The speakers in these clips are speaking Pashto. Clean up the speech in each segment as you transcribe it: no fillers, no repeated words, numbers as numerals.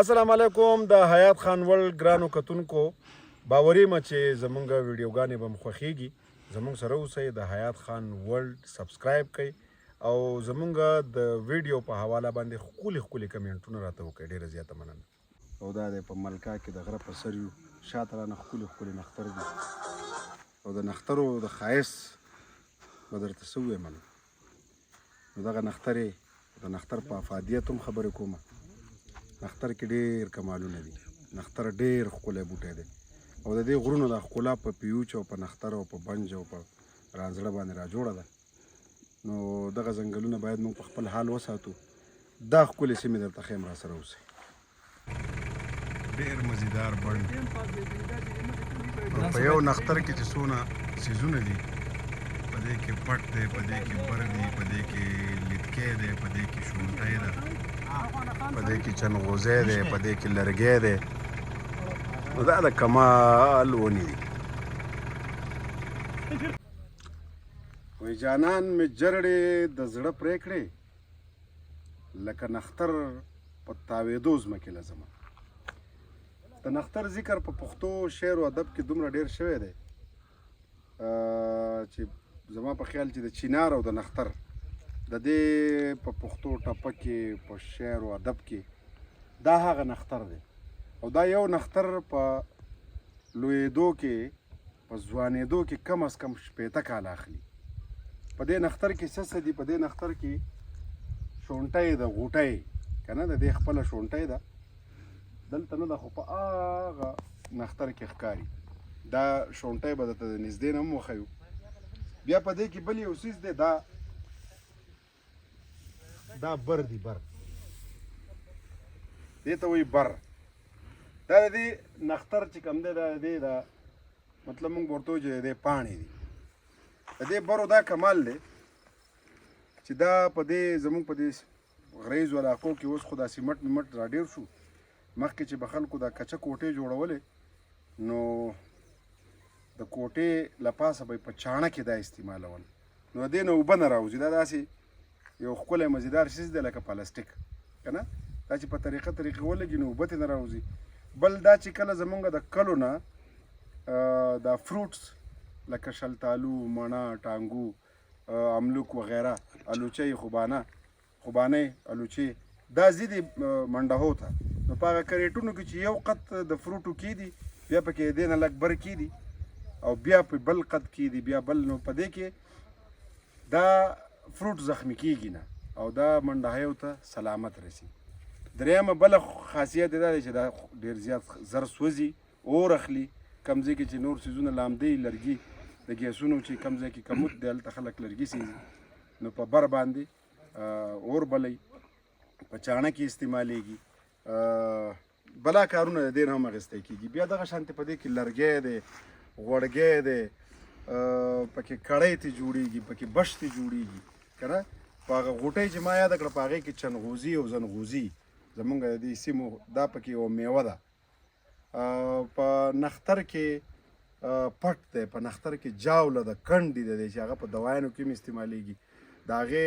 السلام علیکم د حیات خان ورلد ګرانو کتونکو باوري م چې زمونږ ویډیوګانې به مو خوښیږي زمونږ سره اوسئ د حیات خان ورلد سبسکرایب کړئ او زمونږ د ویډیو په حواله باندې ښکلي کمنټونه راته وکړئ ډېره زیاته مننه او دا دی په ملکا کې د غره په سر یو شاته رانه ښکلي نختر دي او د نخترو د ښایست به درته څه ووایم نو دغه نخترې د نختر په افادیت هم خبرې کومه نختر کې ډېر کمالونه دي نختر ډېر ښکلی بوټی دی او د دې غرونو د ښکلا په پیوچ او په نختر او په بنج او په رانځړه باندې راجوړه ده نو دغه ځنګلونه باید موږ په خپل حال وساتو دا ښکلې سیمې درته ښیم راسره اوسئ ډېر مزیدار بڼ په یو نختر کې چې څونه څیزونه دي په دې کې پټ دی په دې کې بر دی په دې کې لیدکی دی په دې کې شونټی ده په دې کې چنغوزی دی په دې کې لرګی دی نو دا د کمال ونې دي وایي جانان مې جرړې د زړه پرې کړې لکه نختر په تاوېدو ځمکې لځمه د نختر ذکر په پښتو شعر و ادب کې دومره ډېر شوی دی چې زما په خیال چې د چینار او د نختر د دې په پښتو ټپه کې په شعر و ادب کې دا هغه نختر دی او دا یو نختر په لویېدو کې په ځوانېدو کې کم از کم 15 کاله اخلي په دې نختر کې څه دي په دې نختر کې شونټی ده غوټی که نه د دې خپله شونټی ده دلته نه ده خو په هغه نختر کې ښکاري دا شونټی به درته د نږدې نه هم وښیو بیا په دې کې بل یو څیز دی دا بر دی بر دې ته وایي بر دا د دې نختر چې کوم دی دا د دې دا مطلب موږ ورته وایو چې د دې پاڼې دي د دې برو دا کمال دی چې دا په دې زموږ په دې غریزو علاقو کې اوس خو دا سیمټ میمټ را ډېر شو مخکې چې به خلکو دا کچه کوټې جوړولې نو د کوټې له پاسه به یې په چاڼه کې دا استعمالول نو دې نه اوبه نه راوځي دا داسې یو ښکلی مزیدار څیز دی لکه پلاستیک که نه دا چې په طریقې ولګي نو اوبه ترې نه راوځي بل دا چې کله زمونږ د کلو نه دا فروټس لکه شلتالو مڼه ټانګو املوک وغیره الوچۍ خوبانۍ الوچې دا ځي دي منډهو ته نو په هغه کریټونو کې چې یو قط د فروټو کېدي بیا پکې دې نه لږ بر کېدي او بیا په بل قط کېدي بیا بل نو په دې کې دا فروټ زخمی کېږي نه او دا منډهیو ته سلامت رسي درېیمه بله خاصیت دا دی چې دا ډېر زیات زر سوځي اور اخلي کم ځای کې چې نور څیزونه لامدی لرګي د ګیسونو چې کم ځای کې کمود دی هلته خلک لرګي سیزي نو په بر باندې اور بلی په چاڼه کې استعمالیږي بلا کارونه د دې نه هم اخیستی کېږي بیا دغه شانتې په دې کې لرګی دی غوړګی دی پکې کړی ته جوړیږي پکې بش ته جوړیږي که نه په هغه غوټۍ چې ما یاده کړه په هغې کې چنغوزي او زنغوزي زمونږ د دې سیمو دا پکې یوه میوه ده په نختر کې پټ دی په نختر کې جاوله ده کنډې ده دی چې هغه په دوايانو کې هم استعمالیږي د هغې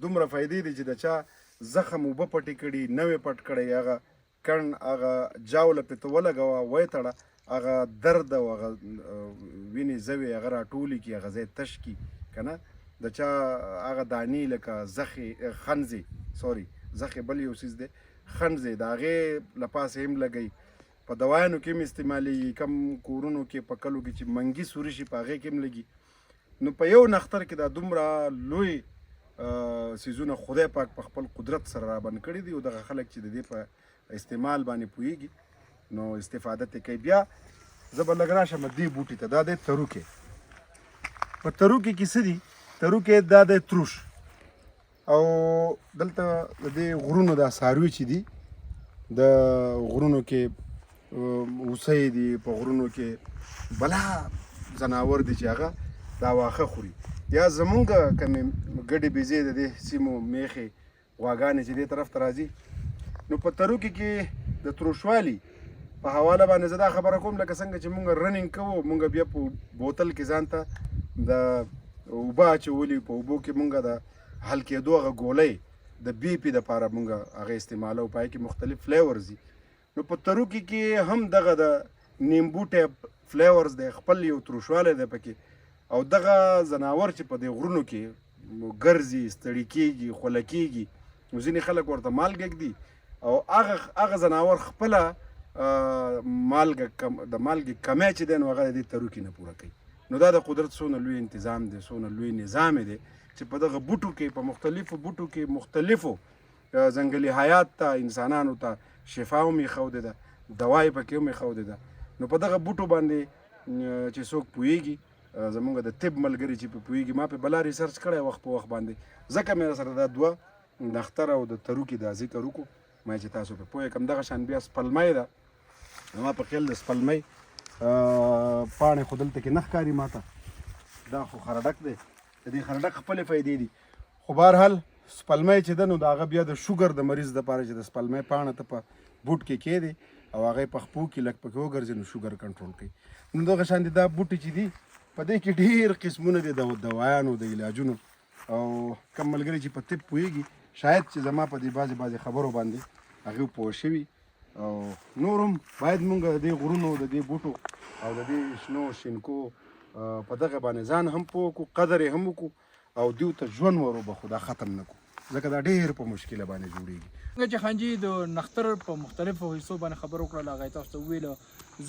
دومره فایدې دي چې د چا زخم اوبه پټې کړي نوې پټ کړی هغه کڼ هغه جاوله پرې ته ولګوه ویې تړه هغه درد او هغه وینې زوې هغه راټولې کړي هغه ځای تش کړي که نه د چا هغه دانې لکه خنځې بل یو څیز دی خنځې د هغې له پاسه هم لګوي په دوايانو کې هم استعمالیږي کم کورونو کې په کلو کې چې منګي سوري شي په هغې کې هم لګي نو په یو نختر کې دا دومره لوی څیزونه خدای پاک په خپل قدرت سره رابند کړي دي او دغه خلک چې د دې په استعمال باندې پوهیږي نو استفاده ترې کوي بیا زه به لږ راشم دې بوټي ته دا دی تروکې په تروکې کې څه دي تروکې دا دی تروش او دلته د دې غرونو دا څاروي چې دي د غرونو کې اوسۍ دي په غرونو کې بلا ځناور دي چې هغه دا واښه خوري یا زمونږ کمې ګډې بیزې د دې سیمو میښې غواګانې چې دې طرف ته راځي نو په تروکې کې د تروشوالي په حواله باندې زه دا خبره کوم لکه څنګه چې مونږ رننګ کوو مونږ بیا په بوتل کې ځان ته د اوبه اچولي په اوبو کې مونږ د حل کېدو هغه ګولۍ د بی پی دپاره مونږ هغه استعمالو پای کې مختلف فلیورز دي نو په تروکي کې هم دغه د نیمبو ټایپ فلیورز دی خپل یو تروشوالی دی پکې او دغه ځناور چې په دې غرونو کې ګرځي ستړي کېږي خوله کېږي نو ځینې خلک ورته مالګه ږدي او هغه ځناور خپله د مالګې کمی چې دی نو هغه د دې تروکي نه پوره کوي نو دا د قدرت څونه لوی انتظام دی څونه لوی نظام دی چې په دغه بوټو کې په مختلفو بوټو کې مختلفو ځنګلي حیات ته انسانانو ته شفا هم ایښودې ده دوا یې پکې هم ایښودې ده نو په دغه بوټو باندې چې څوک پوهېږي زمونږ د طب ملګري چې په پوهېږي ما په بلا ریسرچ کړی وخت په وخت باندې ځکه مې سره دا دوه د اختر او د تروکي دا ذکر وکړو ما چې تاسو په پوهه کړم دغه شان بیا سپلمۍ ده ما په خیال د سپلمۍ پاڼې خو دلته کې نه ښکاري ماته دا خو خرډک دی د دې خرډک خپلې فایدې دي خو بهرحال سپلمۍ چې ده نو د هغه بیا د شوګر د مریض دپاره چې د سپلمۍ پاڼه ته په بوټ کې کېدی او هغه یې په خپو کې لږ پکې وګرځي نو شوګر کنټرول کوي نو دغه شانې دا بوټي چې دي په دې کې ډېر قسمونه دي د دوایانو د علاجونو او کم ملګري چې په طب پوهېږي شاید چې زما په دې بعضې خبرو باندې هغوی پوه شوي او نور هم باید مونږ د دې غرونو د دې بوټو او د دې شنو شینکو په دغه باندې ځان هم پوه کړو قدر یې هم وکړو او دیو ته ژوند وروبخو دا ختم نه کړو ځکه دا ډېر په مشکله باندې جوړېږي څنګه چې خانجي د نختر په مختلفو حصو باندې خبرو کړله هغه تاسو ته وویله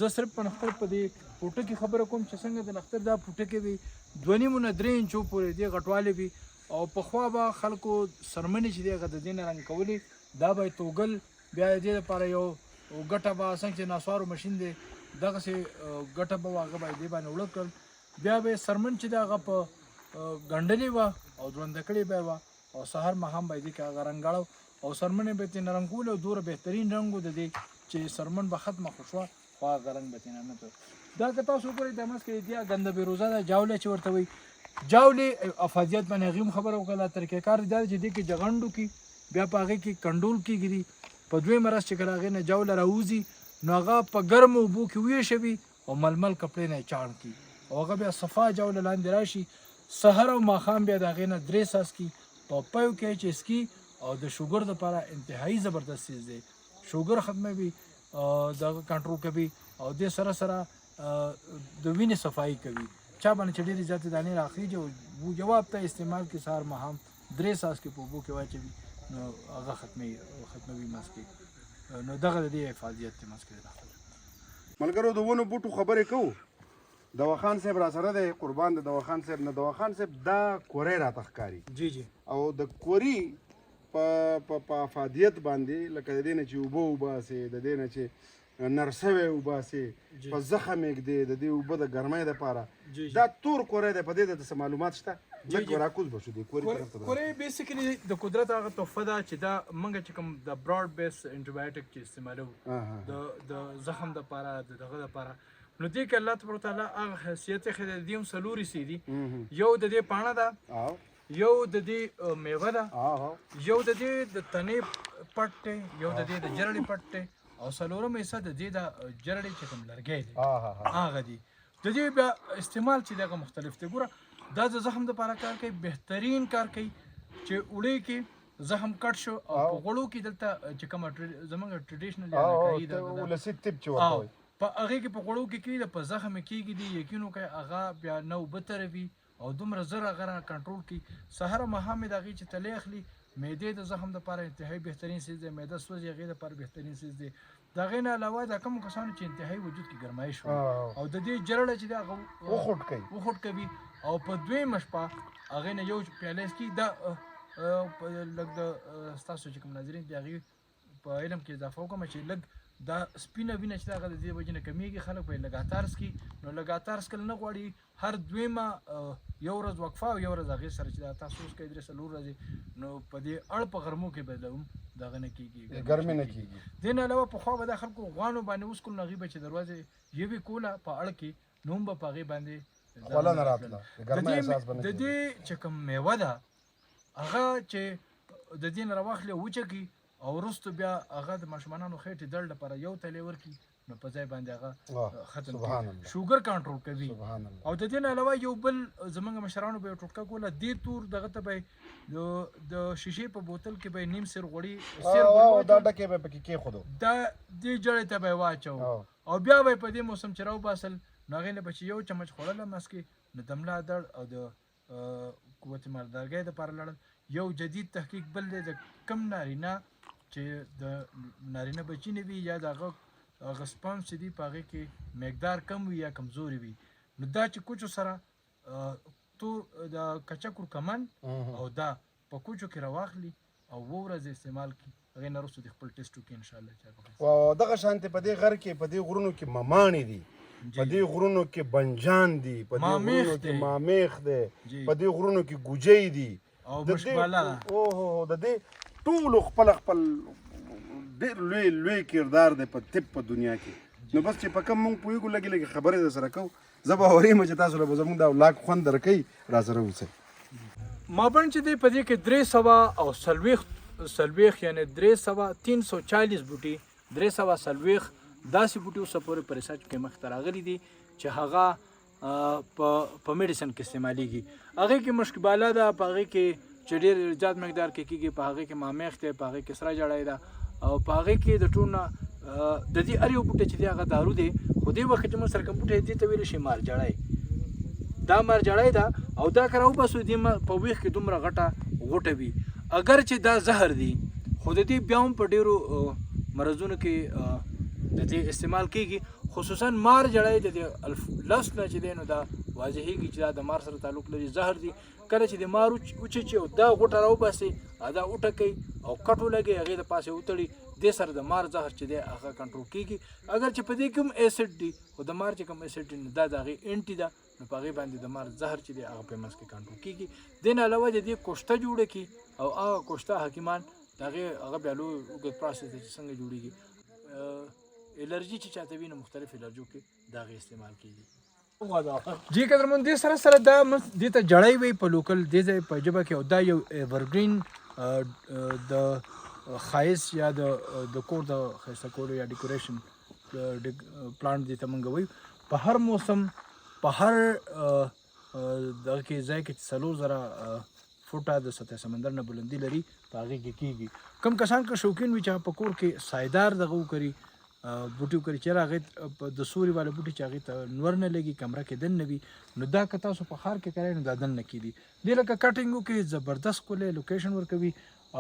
زه صرف په نختر په دې پوټه کې خبره کوم چې څنګه د نختر دا پوټه کې وي 2.5 نه 3 انچو پورې دې غټوالی وي او پخوا به خلکو سرمنې چې دی هغه د دې نه رنګ کولې دا به یې توږل بیا د دې لپاره یو ګټه به څنګه چې ناسوارو مشین دی دغسې ګټه به هغه به یې دې باندې وړه کړل بیا به یې سرمن چې دی هغه په ګنډلې وه او درنده کړې به یې وه او سهار ماښام به یې دې کې هغه رنګاړه او سرمنې به یې ترېنه رنګول او دومره بهترین رنګ و د دې چې سرمن به ختمه خو شوه خو هغه رنګ به ترېنه نه دا که تاسو وګورئ د منځ کې دې ګنده بېروزه ده جاوله چې ورته وایي جاولې افادیت باندې هغې هم خبره وکړله طریقه کار دا چې دې کې جغنډو کې بیا په هغې کې کنډول کېږي په دویمه ورځ چې کله هغې نه جاوله راوځي نو هغه په ګرمو اوبو کې ویښوي او ململ کپړې نه یې چاڼ کړي او هغه بیا صفا جوله لاندې راشي سحر او ماښام بیا د هغې نه 3 څاڅکي په پیو کې چې څکي او د شوګر دپاره انتهایي زبردست چیز دی شوګر ختموي دغه کنټرول کوي او دې سره سره د وینې صفایي کوي چا باندې چې ډېرې زیاتې دانې راخیږي او یوه هفته استعمال کې سهار ماښام 3 څاڅکي په اوبو کې واچوي نو هغه ختموي منځ کې نو دغه د دې افادیت دی منځ کې ملګرو د ونو بوټو خبرې کوو دواخان صاحب را سره دی قربان د دواخان صاحب نه دواخان صاحب دا کوری راته ښکاري جی او د کوري په افادیت باندې لکه د دې نه چې اوبه وباسې د دې نه چې نرسوی وباسې په زخم یې ږدې د دې اوبه د ګرمۍ دپاره دا تور کوری دی په دې د څه معلومات شته لږ راکوز به شو دی کوري بیسیکلی د قدرت هغه تحفه ده چې دا موږ چې کوم د براډ بیس انټیبایوټیک چې استعمالوو د زخم دپاره د دغه دپاره نو دې کې الله تبارک وتعالی هغه حیثیت یې ښه دی د دې هم څلور حصې دي یو د دې پاڼه ده یو د دې میوه ده یو د دې د تنې پټ دی یو د دې د جرړې پټ دی او څلورم حصه د دې د جرړې چې کوم لرګی دی هغه دی د دې بیا استعمال چې دغه مختلف دی ګوره دا د زخم دپاره کار کوي بهترین کار کوي چې وړې کې زخم کټ شو او په غوړو کې دلته چې کومه زموږ ټریډیشنل ولسي طب چې ورته وایي په هغې کې په غوړو کې کېږي په زخم یې کېږي دي یقین وکړئ هغه بیا نه اوبه تروي او دومره زر هغه را کنټرول کړي سهار ماښام یې د هغې چې تلې اخلي معدې د زخم دپاره انتهایي بهترین څیز دی معده سوځي هغې دپاره بهترین څیز دی د هغې نه علاوه دا کومو کسانو چې انتهایي وجود کې ګرمایش وي او د دې جرړه چې دی هغه وخوټ کوي او په دویمه شپه هغې نه یو پیاله څکي دا لږ د ستاسو چې کوم ناظرین دي هغې په علم کې اضافه وکړم چې لږ دا سپینه وینه چې هغه د دې وجې نه کمیږي خلک به یې لګاتار څکي نو لګاتار څکل نه غواړي هر دویمه یو ورځ وقفه او یو ورځ هغې سره چې دا تاسو اوس کوئ 3 4 ورځې نو په دې اړ په غرمو کې به هم دغه نه کېږي ګرمي نه کېږي دې نه علاوه پخوا به دا خلکو غوانو باندې اوس کول نو هغې به چې دروازې یوې کوله په اړ کې نو هم به په هغې باندې خوله نه راتله د دې چې کوم میوه ده هغه چې د دې نه راواخلې وچه کړي او وروسته بیا هغه د ماشومانو خېټې درد لپاره یو تلې ورکړي نو په ځای باندې هغه ختم کړي. شوګر کنټرول کوي. او د دې نه علاوه یو بل زمونږ مشرانو به یو ټوټکه کوله دې تور دغه ته به د شیشې په بوتل کې به نیم سیر غوړي دا ډکې به پکې کېښودو، دا دې جړې ته به یې واچوو او بیا به یې په دې موسم چې راوباسل نو هغې نه به چې یو چمچ خوړله مسکې نو د ملا درد او د قوت مالدارګۍ دپاره لړل. یو جدید تحقیق بل دی د کم نارینه چې د نارینه بچي نه وي یا د هغه سپم چې دي په هغې کې مقدار کم وي یا کمزوري وي نو دا چې کوچو سره تور د کچکور کمن او دا په کوچو کې راواخلي او 2 ورځې استعمال کړي هغې نه وروسته د خپل ټیسټ وکړي انشاءالله. دغه شانتې په دې غر کې په دې غرونو کې مماڼې دي، په دې غرونو کې بنجان دي، په دې غرونو کې مامیخ دی، په دې غرونو کې ګوجۍ دي او مشباله. اوهو د دې ټولو خپل ډېر لوی کردار دی په طب په دنیا کې. نو بس چې په کم مونږ پوهېږو لږې لږې خبرې در سره کوو. زه به اوریم چې تاسو له به زموږ دا ولاګ خوند درکوي، را سره اوسئ. مابڼ چې دی په دې کې 300 او څلوېښت یعنې 340 بوټي 340 داسې بوټي اوسه پورې په ریسرچ کې مخته راغلي دي چې هغه په میډیسن کې استعمالیږي. هغې کې مشکباله ده، په هغې کې چې ډېر زیات مقدار کې کېږي، په هغې کې مامیخ دی، په هغې کې سره جړی ده او په هغې کې د ټول نه د دې هر یو بوټی چې دی هغه دارو دی. خو دې وخت چې موږ سره کوم بوټی دې ته ویلی شي مارجړی، دا مارجړی ده او دا که راوباسو دې په ویښ کې دومره غټه غوټه وي. اگر چې دا زهر دی خو د دې بیا هم په ډېرو مرضونو کې د دې استعمال کېږي، خصوصا مارجړی د دې لس نه چې دی نو دا واضحېږي چې دا د مار سره تعلق لري، زهر دی. کله چې د مار وچېچي او دا غوټه راوباسي دا وټکوي او کټ ولګي هغې د پاسې وتړي، دې سره د مار زهر چې دی هغه کنټرول کېږي. اگر چې په دې کوم ایسډ دی خو د مار چې کوم ایسډ دی نو دا د هغې انټي ده نو په هغې باندې د مار زهر چې دی هغه په منځ کې کنټرول کېږي. دې نه علاوه د دې کوشته جوړه کړي او هغه کوشته حکیمان د هغې هغه بیا لوی اوږد پروسس دی چې څنګه جوړېږي. الرجي چې چاته وي نو مختلف الرجو کې د هغې استعمال کېږي. جی قدرمن دې سره سره دا دې ته جړی وي په لوکل دې ځای په ژبه کې او دا یو ایورګرین د ښایست یا د کور د ښایسته کولو یا ډیکوریشن پلانټ دې ته موږ وایو. په هر موسم په هر دغه کې ځای کې 40,000 فوټه د سطح سمندر نه بلندي لري په هغې کې کېږي. کوم کسان که شوقین وي چې په کور کې سایدار دغه وکړي بوټي وکړي چې هغې د سوري والا بوټي چې هغې ته نور نه لګي کمره کې دن نه وي نو دا که تاسو په ښار کې کوئ نو دا دن نه کېدي. دې لکه کټینګ وکړي زبردست ښکلی لوکیشن ورکوي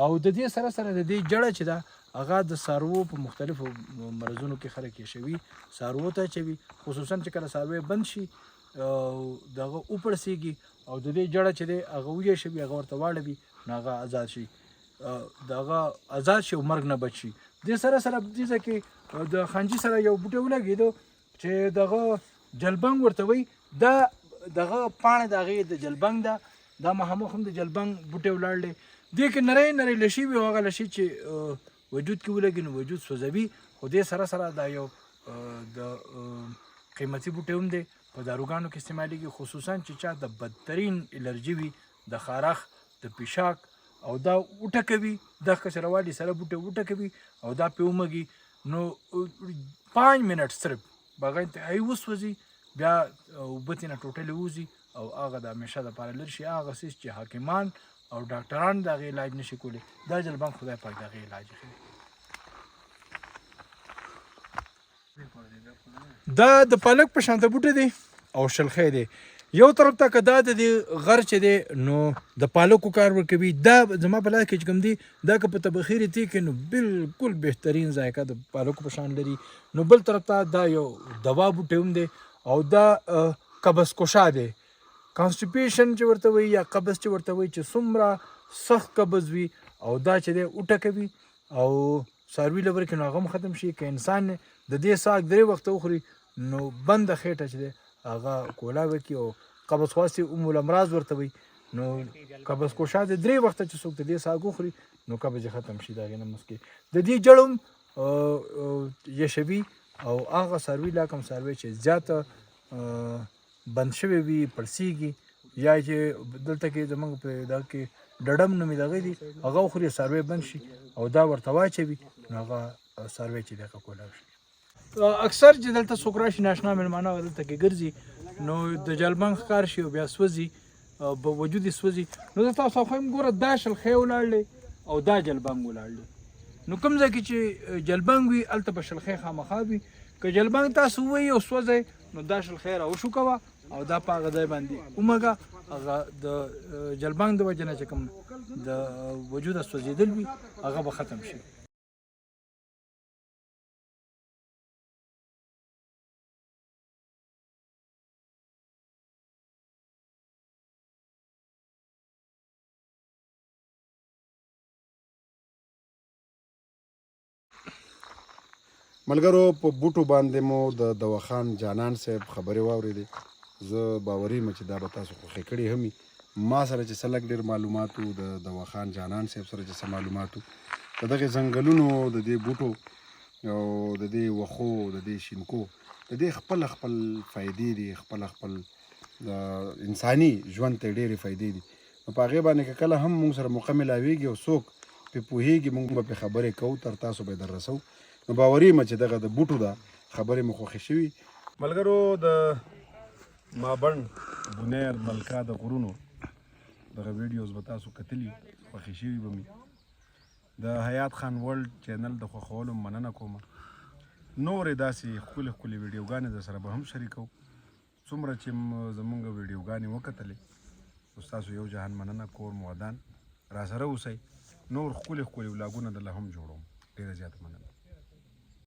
او د دې سره سره د دې جړه چې ده هغه د څاروو په مختلفو مرضونو کې خلک یې شوي څاروو ته اچوي، خصوصا چې کله څاروی بند شي دغه وپړسېږي او د دې جړه چې دی هغه ویې شوي هغه ورته واړوي نو هغه آزاد شي دغه آزاد شي او مرګ نه بچ شي. دې سره سره دې ځای کې د خانجي سره یو بوټی ولګېدو چې دغه جلبنګ ورته وایي، دا دغه پاڼه د هغې د جلبنګ ده، دا مخامخ هم د جلبنګ بوټی ولاړ دی. دې کې نری نری لشي وي او هغه لشي چې وجود کې ولګي نو وجود سوځوي. خو دې سره سره دا یو د قیمتي بوټی هم دی، په داروګانو کې استعمالیږي، خصوصا چې چا د بدترین الرجي وي د خارښ د پیشاک او دا وټکوي دا کچروالي سره بوټی وټکوي او دا پې ومږي نو 5 منټ صرف به هغه انتهایي وسوځي، بیا اوبه ترېنه ټوټلې وځي او هغه د همیشه دپاره لرې شي. هغه څیز چې حاکمان او ډاکټران د هغې علاج نشي کولی دا جلبنګ خدای پاک د هغې علاج ښه. دا د پالک په شانته بوټی دی او شلخی دی. یو طرف ته که دا د دې غر چې دی نو د پالکو کار ورکوي، دا زما په لاس کې چې کوم دی دا که په تبخیر یې تېږ کړي نو بلکل بهترین ذایقه د پالکو په شان لري. نو بل طرف ته دا یو دوا بوټی هم دی او دا قبض کشا دی، کانسټیپیشن چې ورته وایي یا قبض چې ورته وایي چې څومره سخت قبض وي او دا چې دی وټکوي او څاروي له ورکړي نو هغه هم ختم شي. که انسان د دې ساک 3 وخته وخوري نو بنده خېټه چې دی هغه کولا وکړي او قبض خواستې الامراض ورته وایي نو قبض کشا د 3 وخته چې څوک د دې ساک وخوري نو قبض یې ختم شي. د هغې نه مخکې د دې جړ هم یشوي او هغه څاروي لا کوم څاروی چې زیاته بند شوی وي پړسېږي یا چې دلته کې زموږ په دغه کې ډډم نومې دغه دي هغه وخوري څاروی بند شي او دا ورته واچوي نو هغه څاروی چې دغه کولی شي. اکثر چې دلته څوک راشي ناشنا مېلمانه دلته کې ګرځي نو د جلبنګ ښکار شي او بیا سوځي وجود یې سوځي نو زه تاسو خو هم ګوره دا شلخی ولاړ دی او دا جلبنګ ولاړ دی نو کوم ځای کې چې جلبنګ وي هلته به شلخی خامخا وي که جلبنګ تاسو ووهئ او سوځئ نو دا شلخی راوشوکوه او دا په هغه ځای باندې ومږه هغه د جلبنګ د وجې نه چې کوم د وجوده سوځېدل وي هغه به ختم شي. ملګرو په بوټو باندې مو د دواخان جانان صاحب خبرې واورېدې. زه باوري یم چې دا به تاسو خوښې کړي هم وي. ما سره چې څه لږ ډېر معلومات وو د دواخان جانان صاحب سره چې څه معلومات وو د دغې ځنګلونو د دې بوټو او د دې وښو د دې شینکو د دې خپل فایدې دي خپل د انساني ژوند ته ډېرې فایدې دي. نو په هغې باندې که کله هم موږ سره موقع میلاویږي او څوک پرې پوهېږي موږ به پرې خبرې کوو تر تاسو به یې در رسوو. نو باوري یم چې دغه د بوټو ده خبرې مو خوښې شوي. ملګرو د مابڼ بونیر ملکا د غرونو دغه ویډیوز به تاسو کتلي خوښې شوي به مې. د حیات خان ورلډ چینل د خوښولو مننه کوم. نورې داسې ښکلې ښکلې ویډیوګانې در سره به هم شریکو. څومره چې زمونږ ویډیوګانې وکتلې نو ستاسو یو جهان مننه کور مو ودان را سره اوسئ. نور ښکلې ښکلې ولاګونه درله هم جوړوم. ډېره زیاته مننه.